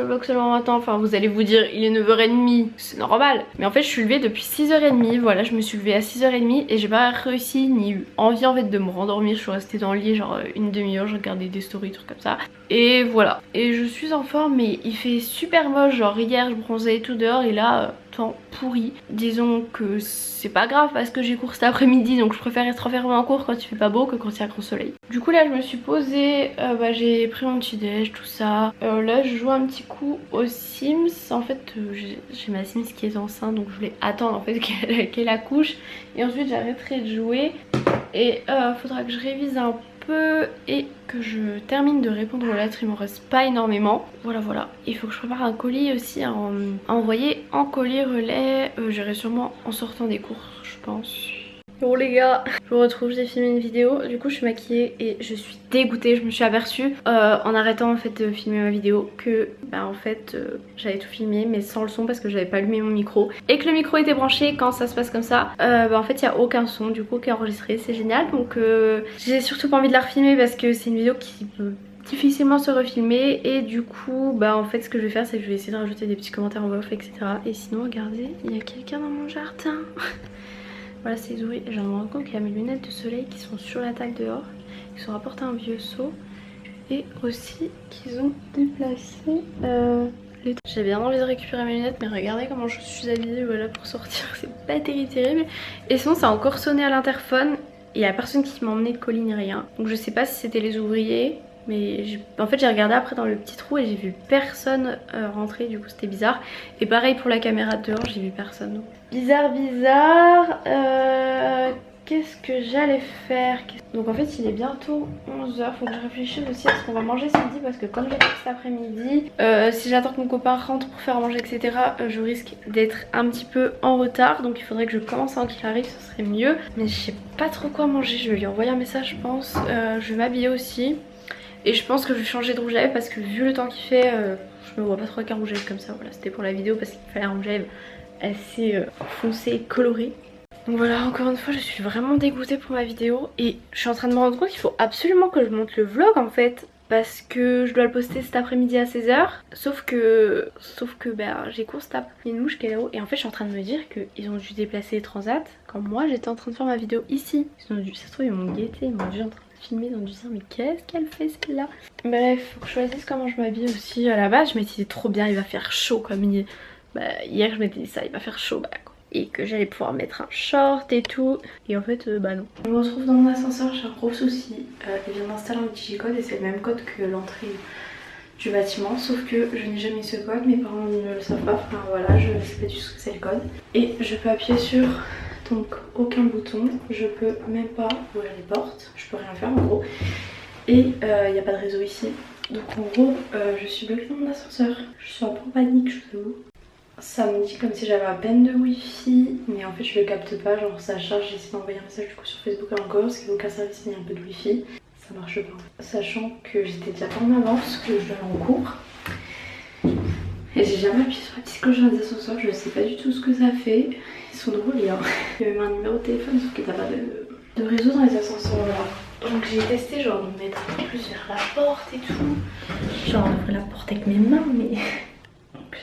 le vlog seulement maintenant. Enfin vous allez vous dire il est 9h30, c'est normal. Mais en fait je suis levée depuis 6h30. Voilà, je me suis levée à 6h30 et j'ai pas réussi ni eu envie en fait de me rendormir. Je suis restée dans le lit genre une demi-heure, je regardais des stories, trucs comme ça. Et voilà, et je suis en forme mais il fait super moche. Genre hier je bronzais tout dehors et là temps pourri. Disons que c'est pas grave parce que j'ai cours cet après-midi, donc je préfère être enfermée en cours quand il fait pas beau que quand il y a grand soleil. Du coup là je me suis posée, j'ai pris mon petit déj, tout ça. Là je joue un petit coup aux Sims. En fait j'ai ma Sims qui est enceinte, donc je voulais attendre en fait qu'elle accouche et ensuite j'arrêterai de jouer. Et faudra que je révise un peu et que je termine de répondre aux lettres. Il m'en reste pas énormément. Voilà, il faut que je prépare un colis aussi à envoyer en colis relais. J'irai sûrement en sortant des cours, je pense. Bon les gars, je vous retrouve, j'ai filmé une vidéo, du coup je suis maquillée et je suis dégoûtée. Je me suis aperçue en arrêtant en fait de filmer ma vidéo que j'avais tout filmé mais sans le son parce que j'avais pas allumé mon micro et que le micro était branché. Quand ça se passe comme ça, en fait il n'y a aucun son du coup qui est enregistré, c'est génial. Donc j'ai surtout pas envie de la refilmer parce que c'est une vidéo qui peut difficilement se refilmer et du coup en fait ce que je vais faire c'est que je vais essayer de rajouter des petits commentaires en voix off etc. Et sinon regardez, il y a quelqu'un dans mon jardin. Voilà, c'est les ouvriers. Je me rends compte qu'il y a mes lunettes de soleil qui sont sur la table dehors. Ils ont rapporté un vieux seau. Et aussi qu'ils ont déplacé les... J'ai bien envie de récupérer mes lunettes, mais regardez comment je suis habillée voilà, pour sortir. C'est pas terrible. Et sinon, ça a encore sonné à l'interphone. Il y a personne qui m'a emmené de colis ni rien. Donc je sais pas si c'était les ouvriers. Mais en fait j'ai regardé après dans le petit trou et j'ai vu personne rentrer, du coup c'était bizarre. Et pareil pour la caméra de dehors, j'ai vu personne. Donc. Bizarre. Qu'est-ce que j'allais faire? Donc en fait il est bientôt 11h, faut que je réfléchisse aussi à ce qu'on va manger ce midi. Parce que comme j'ai fait cet après-midi, si j'attends que mon copain rentre pour faire manger etc, je risque d'être un petit peu en retard. Donc il faudrait que je commence avant qu'il arrive, ce serait mieux. Mais je sais pas trop quoi manger, je vais lui envoyer un message je pense. Je vais m'habiller aussi. Et je pense que je vais changer de rouge à lèvres parce que vu le temps qu'il fait, je me vois pas trop avec un rouge à lèvres comme ça. Voilà, c'était pour la vidéo parce qu'il fallait un rouge à lèvres assez foncé et coloré. Donc voilà, encore une fois je suis vraiment dégoûtée pour ma vidéo. Et je suis en train de me rendre compte qu'il faut absolument que je monte le vlog en fait. Parce que je dois le poster cet après-midi à 16h. Sauf que j'ai cours cet après-midi, il y a une mouche qui est là-haut. Et en fait je suis en train de me dire qu'ils ont dû déplacer les transats quand moi j'étais en train de faire ma vidéo ici. Ils ont dû, ça se trouve ils m'ont guetté, ils m'ont dû en train de filmer, ils ont dû dire mais qu'est-ce qu'elle fait celle-là. Bref, faut que je choisisse comment je m'habille aussi. À la base je m'étais dit trop bien, il va faire chaud comme il... hier je m'étais dit ça, il va faire chaud et que j'allais pouvoir mettre un short et tout. Et en fait non. Je me retrouve dans mon ascenseur, j'ai un gros souci. Il vient d'installer un digicode et c'est le même code que l'entrée du bâtiment. Sauf que je n'ai jamais ce code, mes parents ne le savent pas. Enfin voilà, je ne sais pas du tout ce que c'est le code. Et je peux appuyer sur donc aucun bouton. Je peux même pas ouvrir les portes. Je peux rien faire en gros. Et il n'y a pas de réseau ici. Donc en gros je suis bloquée dans mon ascenseur. Je suis un peu en panique je vous avoue. Ça me dit comme si j'avais à peine de wifi, mais en fait je le capte pas, genre ça charge. J'ai essayé d'envoyer un message du coup sur Facebook encore, parce qu'il n'y a aucun service mais il y a un peu de wifi. Ça marche pas. Sachant que j'étais déjà pas en avance, que je dois aller en cours. Et j'ai jamais appuyé sur la petite cloche des ascenseurs, je sais pas du tout ce que ça fait. Ils sont drôles les gars. Il y a même un numéro de téléphone sauf qu'il n'y a pas de réseau dans les ascenseurs là. Donc j'ai testé genre de me mettre un peu plus vers la porte et tout. Genre d'ouvrir la porte avec mes mains mais...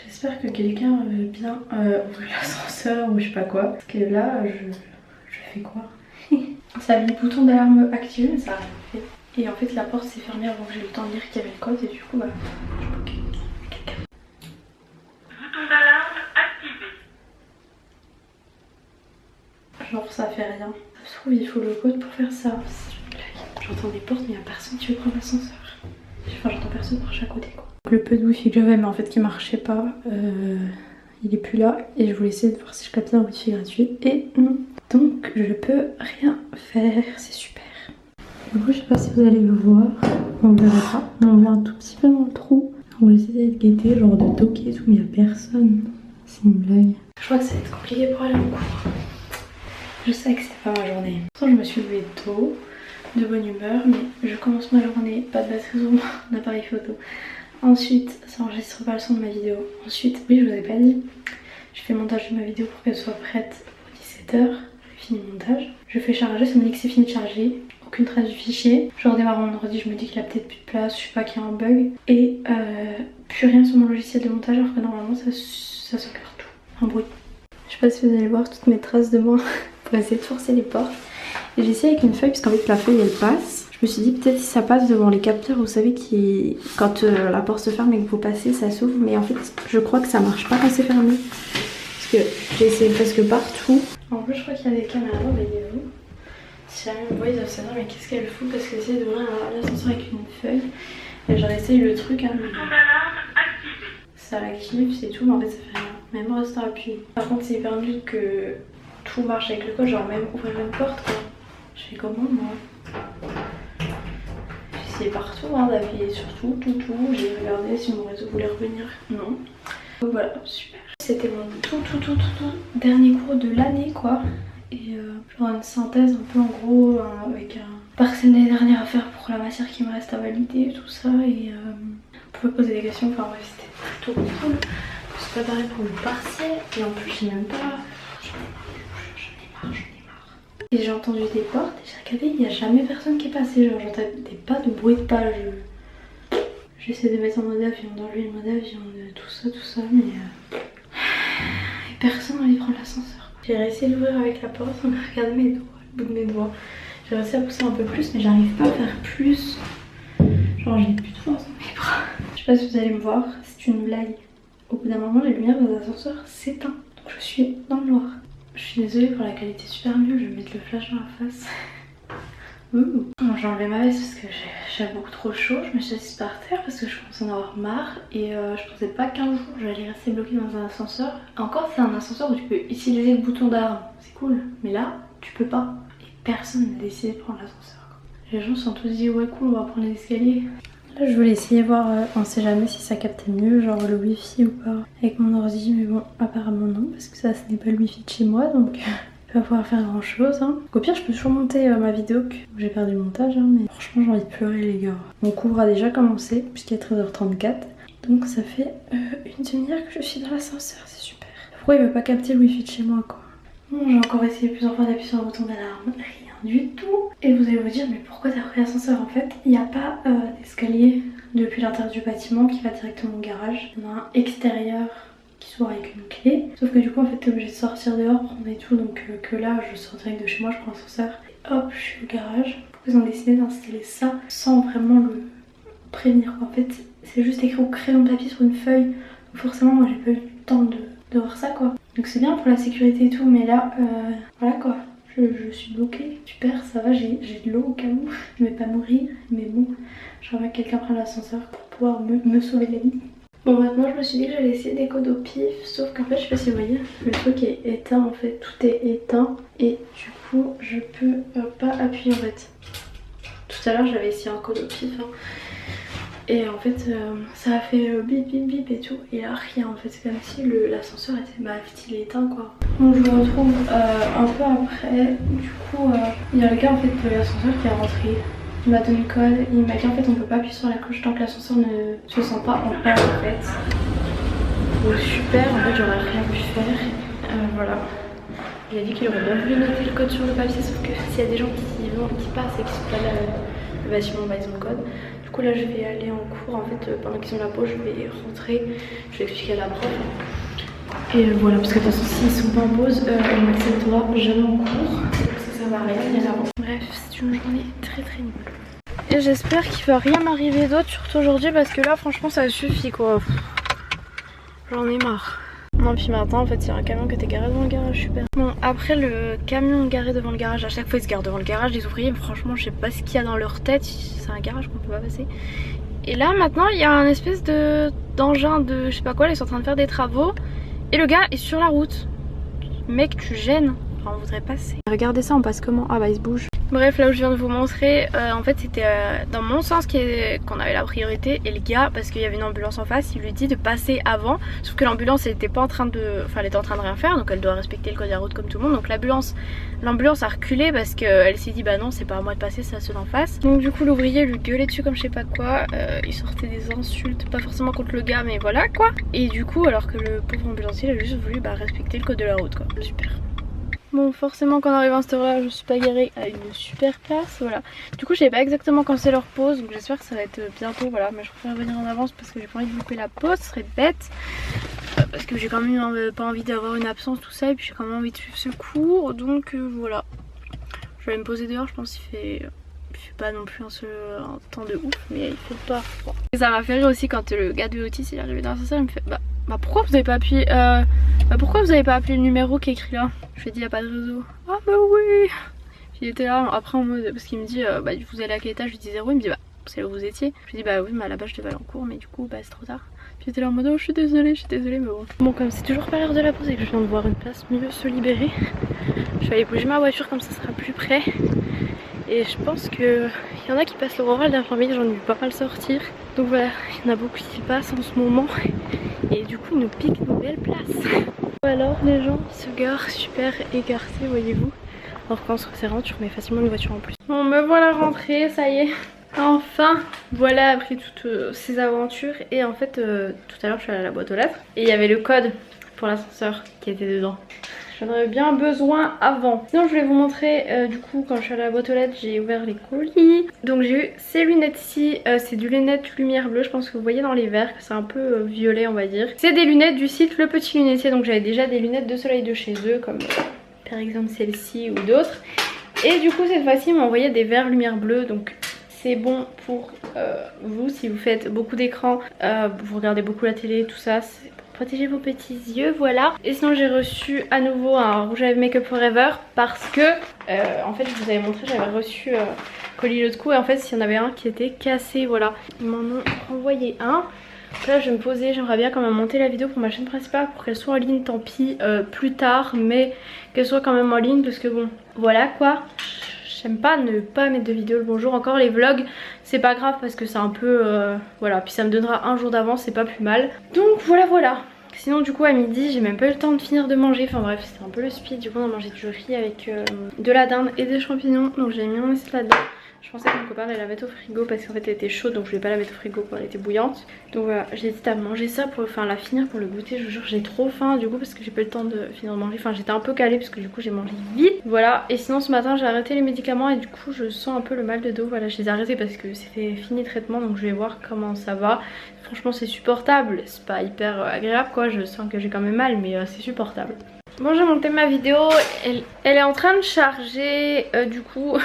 J'espère que quelqu'un veut bien ouvrir l'ascenseur ou je sais pas quoi. Parce que là, je fais quoi? Ça a mis le bouton d'alarme activé mais ça a rien fait. Et en fait la porte s'est fermée avant que j'ai eu le temps de lire qu'il y avait le code et du coup je bloquais quelqu'un. Bouton d'alarme activé. Genre ça fait rien. Ça se trouve il faut le code pour faire ça. C'est une blague. J'entends des portes mais il n'y a personne qui veut prendre l'ascenseur. Enfin j'entends personne marcher à côté quoi. Le peu de wifi que j'avais mais en fait qui marchait pas, il est plus là et je voulais essayer de voir si je captais un wifi gratuit et non. Donc je peux rien faire, c'est super. Du coup je sais pas si vous allez le voir, on verra pas, mais on voit un tout petit peu dans le trou. On va essayer de guetter, genre de toquer et tout mais il n'y a personne. C'est une blague. Je crois que ça va être compliqué pour aller en cours. Je sais que c'est pas ma journée. Pourtant je me suis levée tôt, de bonne humeur, mais je commence ma journée, pas de batterie sur mon appareil photo. Ensuite, ça enregistre pas le son de ma vidéo. Ensuite, oui, je vous ai pas dit, je fais le montage de ma vidéo pour qu'elle soit prête aux 17h. J'ai fini le montage. Je fais charger, ça me dit que c'est fini de charger. aucune trace du fichier. Je redémarre mon ordi, je me dis qu'il a peut-être plus de place, je sais pas, qu'il y a un bug. Et plus rien sur mon logiciel de montage alors que normalement ça sauvegarde tout. Un bruit. Je sais pas si vous allez voir toutes mes traces de moi pour essayer de forcer les portes. Et j'ai essayé avec une feuille, puisqu'en fait la feuille elle passe. Je me suis dit peut-être si ça passe devant les capteurs, vous savez, quand la porte se ferme et que vous passez, ça s'ouvre. Mais en fait je crois que ça marche pas quand c'est fermé. Parce que j'ai essayé presque partout. En plus je crois qu'il y a des caméras, voyez-vous. Si jamais vous voyez, ils doivent se dire mais qu'est-ce qu'elle fout, parce qu'elle essaie d'ouvrir l'ascenseur avec une feuille. Et j'ai essayé le truc, hein, ça l'active, c'est tout, mais en fait ça fait rien. Même en restant appuyé. Par contre c'est hyper nul que tout marche avec le code, genre même ouvrir une porte quoi. Je fais comment moi? J'ai essayé partout hein, d'appuyer sur tout. J'ai regardé si mon réseau voulait revenir. Non. Donc voilà, super. C'était mon tout dernier cours de l'année quoi. Et pour une synthèse un peu en gros avec un partiel l'année dernière à faire pour la matière qui me reste à valider, tout ça. Et on pouvait poser des questions, enfin bref c'était plutôt cool. Je suis préparée pour le partiel et en plus j'ai même pas... J'en ai marre. Et j'ai entendu des portes et j'ai regardé, il n'y a jamais personne qui est passé, genre j'entendais pas de bruit de pas. J'essaie de mettre en mode avion, d'enlever le mode avion, tout ça, mais personne n'a envie de prendre l'ascenseur. J'ai réussi d'ouvrir avec la porte, on a regardé mes doigts, le bout de mes doigts. J'ai réussi à pousser un peu plus, mais j'arrive pas à faire plus. Genre j'ai plus de force dans mes bras. Je sais pas si vous allez me voir, c'est une blague. Au bout d'un moment, les lumières dans l'ascenseur s'éteignent. Donc je suis dans le noir. Je suis désolée pour la qualité super nulle, je vais mettre le flash dans la face. Bon, j'ai enlevé ma veste parce que j'avais beaucoup trop chaud. Je me suis assise par terre parce que je commençais à en avoir marre. Et je pensais pas qu'un jour j'allais rester bloquée dans un ascenseur. Encore c'est un ascenseur où tu peux utiliser le bouton d'arme, c'est cool. Mais là, tu peux pas. Et personne n'a décidé de prendre l'ascenseur. Les gens se sont tous dit ouais cool, on va prendre les escaliers. Là je voulais essayer voir, on sait jamais si ça captait mieux, genre le wifi ou pas avec mon ordi, mais bon apparemment non parce que ça ce n'est pas le wifi de chez moi donc je vais pas pouvoir faire grand chose hein. Au pire je peux toujours monter ma vidéo que j'ai perdu le montage hein, mais franchement j'ai envie de pleurer les gars. Mon cours a déjà commencé puisqu'il est 13h34 donc ça fait une demi-heure que je suis dans l'ascenseur, c'est super. Pourquoi il veut pas capter le wifi de chez moi quoi? Bon j'ai encore essayé plusieurs fois d'appuyer sur le bouton d'alarme, rien du tout. Et vous allez vous dire mais pourquoi t'as pris l'ascenseur? En fait il n'y a pas d'escalier depuis l'intérieur du bâtiment qui va directement au garage. Il y en a un extérieur qui s'ouvre avec une clé. Sauf que du coup en fait t'es obligé de sortir dehors, prendre et tout. Donc que là je sors direct de chez moi, je prends l'ascenseur et hop je suis au garage. Pourquoi ils ont décidé d'installer ça sans vraiment le prévenir quoi. En fait c'est juste écrit au crayon de papier sur une feuille. Donc forcément moi j'ai pas eu le temps de voir ça quoi. Donc c'est bien pour la sécurité et tout mais là voilà quoi. Je suis bloquée, super, ça va, j'ai de l'eau au cas où, je vais pas mourir, mais bon, j'aimerais que quelqu'un prenne l'ascenseur pour pouvoir me sauver la vie. Bon maintenant je me suis dit que j'allais essayer des codes au pif, sauf qu'en fait je sais pas si vous voyez, le truc est éteint en fait, tout est éteint et du coup je peux pas appuyer en fait. Tout à l'heure j'avais essayé un code au pif hein. Et en fait ça a fait bip bip bip et tout et là rien en fait, c'est comme si l'ascenseur était il est éteint quoi. Bon je me retrouve un peu après, du coup il y a le gars en fait de l'ascenseur qui est rentré. Il m'a donné le code, il m'a dit en fait on peut pas appuyer sur la cloche tant que l'ascenseur ne se sent pas en panne en fait. Donc super, en fait j'aurais rien pu faire, voilà. Il a dit qu'il aurait bien voulu noter le code sur le papier sauf que s'il y a des gens qui passent et qui sont pas là, le bâtiment bah ils ont le code. Du coup là je vais aller en cours en fait pendant qu'ils ont la pause je vais rentrer, je vais expliquer à la prof. Et voilà parce que de toute façon s'ils sont pas en pause on m'acceptera jamais en cours. Donc ça sert à rien, il y a la... Bref c'est une journée très nulle. Et j'espère qu'il va rien m'arriver d'autre surtout aujourd'hui parce que là franchement ça suffit quoi. J'en ai marre. Non puis maintenant en fait il y a un camion qui était garé devant le garage, super. Bon après le camion garé devant le garage, à chaque fois ils se garent devant le garage les ouvriers, mais franchement je sais pas ce qu'il y a dans leur tête, c'est un garage qu'on peut pas passer. Et là maintenant il y a un espèce d'engin de je sais pas quoi, ils sont en train de faire des travaux et le gars est sur la route. Mec tu gênes, enfin, on voudrait passer. Regardez ça on passe comment? Ah bah il se bouge. Bref là où je viens de vous montrer en fait c'était dans mon sens qu'on avait la priorité et le gars parce qu'il y avait une ambulance en face il lui dit de passer avant sauf que l'ambulance elle était pas en train de elle était en train de rien faire donc elle doit respecter le code de la route comme tout le monde donc l'ambulance a reculé parce qu'elle s'est dit bah non c'est pas à moi de passer c'est à ceux d'en face donc du coup l'ouvrier lui gueulait dessus comme je sais pas quoi il sortait des insultes pas forcément contre le gars mais voilà quoi et du coup alors que le pauvre ambulancier il a juste voulu respecter le code de la route quoi super. Bon, forcément quand on arrive à cette heure là je suis pas garée à une super place, voilà. Du coup je sais pas exactement quand c'est leur pause, donc j'espère que ça va être bientôt, voilà. Mais je préfère venir en avance parce que j'ai pas envie de louper la pause, ce serait bête. Parce que j'ai quand même pas envie d'avoir une absence, tout ça, et puis j'ai quand même envie de suivre ce cours, donc voilà. Je vais me poser dehors, je pense qu'il fait pas non plus un temps de ouf, mais il fait pas froid. Et ça m'a fait rire aussi quand le gars de Otis il est arrivé dans l'ascenseur, il me fait bah pourquoi vous avez pas appuyé pourquoi vous avez pas appelé le numéro qui est écrit là? Je lui ai dit y a pas de réseau. Ah bah oui. Puis il était là après en mode, parce qu'il me dit bah vous allez à quel étage? Je lui dis 0, il me dit bah c'est là où vous étiez. Je lui dis bah oui mais à la base je devais aller en cours mais du coup bah c'est trop tard. Puis il était là en mode oh je suis désolée mais bon. Bon comme c'est toujours pas l'heure de la pause et que je viens de voir une place mieux se libérer, je vais aller bouger ma voiture comme ça sera plus près. Et je pense qu'il y en a qui passent leur oral d'infirmier, j'en ai vu pas mal sortir. Donc voilà, il y en a beaucoup qui passent en ce moment. Et du coup, ils nous piquent nos belles places. Alors les gens se garent super écartés, voyez-vous. Alors qu'en se resserrant, tu remets facilement une voiture en plus. Bon, me voilà rentrée, ça y est. Enfin, voilà après toutes ces aventures. Et en fait, tout à l'heure, je suis allée à la boîte aux lettres. Et il y avait le code pour l'ascenseur qui était dedans. J'en avais bien besoin avant. Sinon je voulais vous montrer du coup quand je suis allée à la boîte aux lettres j'ai ouvert les colis. Donc j'ai eu ces lunettes ici, c'est du lunette lumière bleue, je pense que vous voyez dans les verres que c'est un peu violet on va dire. C'est des lunettes du site Le Petit Lunetier, donc j'avais déjà des lunettes de soleil de chez eux comme par exemple celle-ci ou d'autres. Et du coup cette fois-ci ils m'ont envoyé des verres lumière bleue, donc c'est bon pour vous si vous faites beaucoup d'écran, vous regardez beaucoup la télé, tout ça, c'est protéger vos petits yeux, voilà. Et sinon j'ai reçu à nouveau un rouge à lèvres Make Up Forever parce que en fait je vous avais montré, j'avais reçu colis l'autre coup et en fait il y en avait un qui était cassé, voilà. Ils m'en ont renvoyé un. Donc là je vais me poser, j'aimerais bien quand même monter la vidéo pour ma chaîne principale pour qu'elle soit en ligne, tant pis plus tard, mais qu'elle soit quand même en ligne parce que bon voilà quoi. J'aime pas ne pas mettre de vidéo le bonjour, encore les vlogs c'est pas grave parce que c'est un peu voilà, puis ça me donnera un jour d'avance, c'est pas plus mal. Donc voilà. Sinon du coup à midi j'ai même pas eu le temps de finir de manger, enfin bref c'était un peu le speed. Du coup on a mangé du riz avec de la dinde et des champignons, donc j'ai mis mon assiette là-dedans. Je pensais que mon copain allait la mettre au frigo parce qu'en fait elle était chaude, donc je voulais pas la mettre au frigo quand elle était bouillante. Donc voilà, j'hésite à manger ça pour la finir pour le goûter. Je vous jure j'ai trop faim du coup parce que j'ai pas eu le temps de finir de manger. Enfin j'étais un peu calée parce que du coup j'ai mangé vite. Voilà, et sinon ce matin j'ai arrêté les médicaments et du coup je sens un peu le mal de dos. Voilà, je les ai arrêtés parce que c'était fini le traitement, donc je vais voir comment ça va. Franchement c'est supportable, c'est pas hyper agréable quoi, je sens que j'ai quand même mal mais c'est supportable. Bon j'ai monté ma vidéo, elle est en train de charger, du coup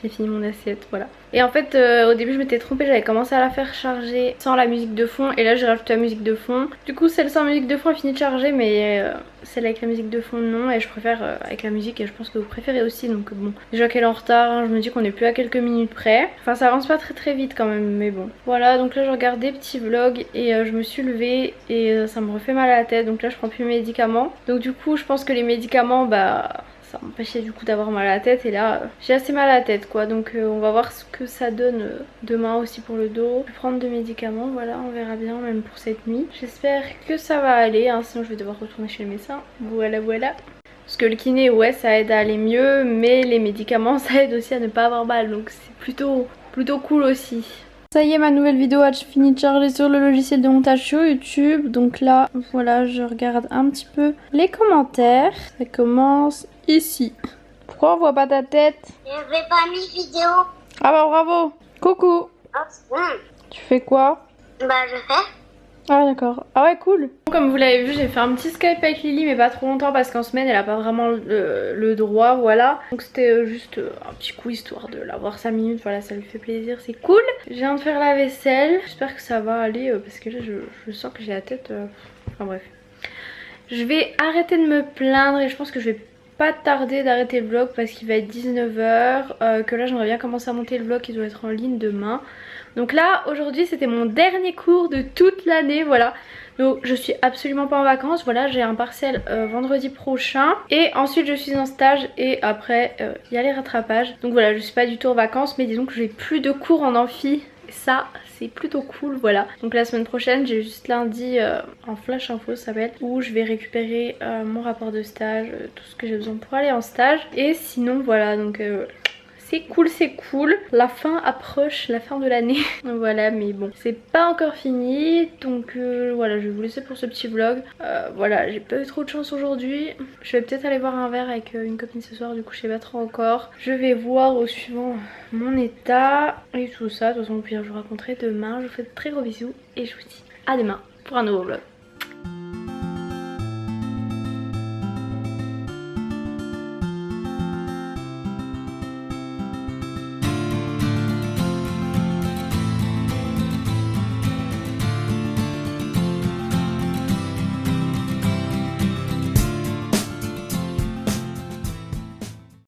j'ai fini mon assiette, voilà. Et en fait au début je m'étais trompée, j'avais commencé à la faire charger sans la musique de fond et là j'ai rajouté la musique de fond. Du coup celle sans musique de fond a fini de charger mais celle avec la musique de fond non, et je préfère avec la musique et je pense que vous préférez aussi, donc bon. Déjà qu'elle est en retard, hein, je me dis qu'on est plus à quelques minutes près. Enfin ça avance pas très vite quand même mais bon. Voilà, donc là je regarde des petits vlogs et je me suis levée et ça me refait mal à la tête, donc là je prends plus mes médicaments. Donc du coup je pense que les médicaments bah ça m'empêchait du coup d'avoir mal à la tête et là j'ai assez mal à la tête quoi, donc on va voir ce que ça donne demain aussi pour le dos. Je vais prendre des médicaments, voilà, on verra bien même pour cette nuit. J'espère que ça va aller, hein, sinon je vais devoir retourner chez le médecin. Voilà. Parce que le kiné ouais ça aide à aller mieux, mais les médicaments ça aide aussi à ne pas avoir mal, donc c'est plutôt cool aussi. Ça y est, ma nouvelle vidéo a fini de charger sur le logiciel de montage sur YouTube. Donc là, voilà, je regarde un petit peu les commentaires. Ça commence ici. Pourquoi on voit pas ta tête? J'avais pas mis vidéo. Ah bah bravo. Coucou. Oh, c'est bon. Tu fais quoi? Bah je fais. Ah d'accord. Ah ouais cool. Comme vous l'avez vu j'ai fait un petit Skype avec Lily mais pas trop longtemps parce qu'en semaine elle a pas vraiment le droit, voilà. Donc c'était juste un petit coup histoire de la voir 5 minutes, voilà, ça lui fait plaisir, c'est cool. Je viens de faire la vaisselle, j'espère que ça va aller parce que là je sens que j'ai la tête, enfin bref. Je vais arrêter de me plaindre et je pense que je vais pas tarder d'arrêter le vlog parce qu'il va être 19 h, que là j'aimerais bien commencer à monter le vlog qui doit être en ligne demain. Donc là aujourd'hui c'était mon dernier cours de toute l'année, voilà. Donc je suis absolument pas en vacances, voilà, j'ai un partiel vendredi prochain et ensuite je suis en stage et après il y a les rattrapages. Donc voilà, je suis pas du tout en vacances mais disons que j'ai plus de cours en amphi, ça c'est plutôt cool, voilà. Donc la semaine prochaine j'ai juste lundi en flash info ça s'appelle, où je vais récupérer mon rapport de stage, tout ce que j'ai besoin pour aller en stage. Et sinon voilà, donc c'est cool, c'est cool. La fin approche, la fin de l'année. Voilà, mais bon, c'est pas encore fini. Donc voilà, je vais vous laisser pour ce petit vlog. Voilà, j'ai pas eu trop de chance aujourd'hui. Je vais peut-être aller boire un verre avec une copine ce soir, du coup je sais pas trop encore. Je vais voir au suivant mon état et tout ça. De toute façon, au pire, je vous raconterai demain. Je vous fais de très gros bisous et je vous dis à demain pour un nouveau vlog.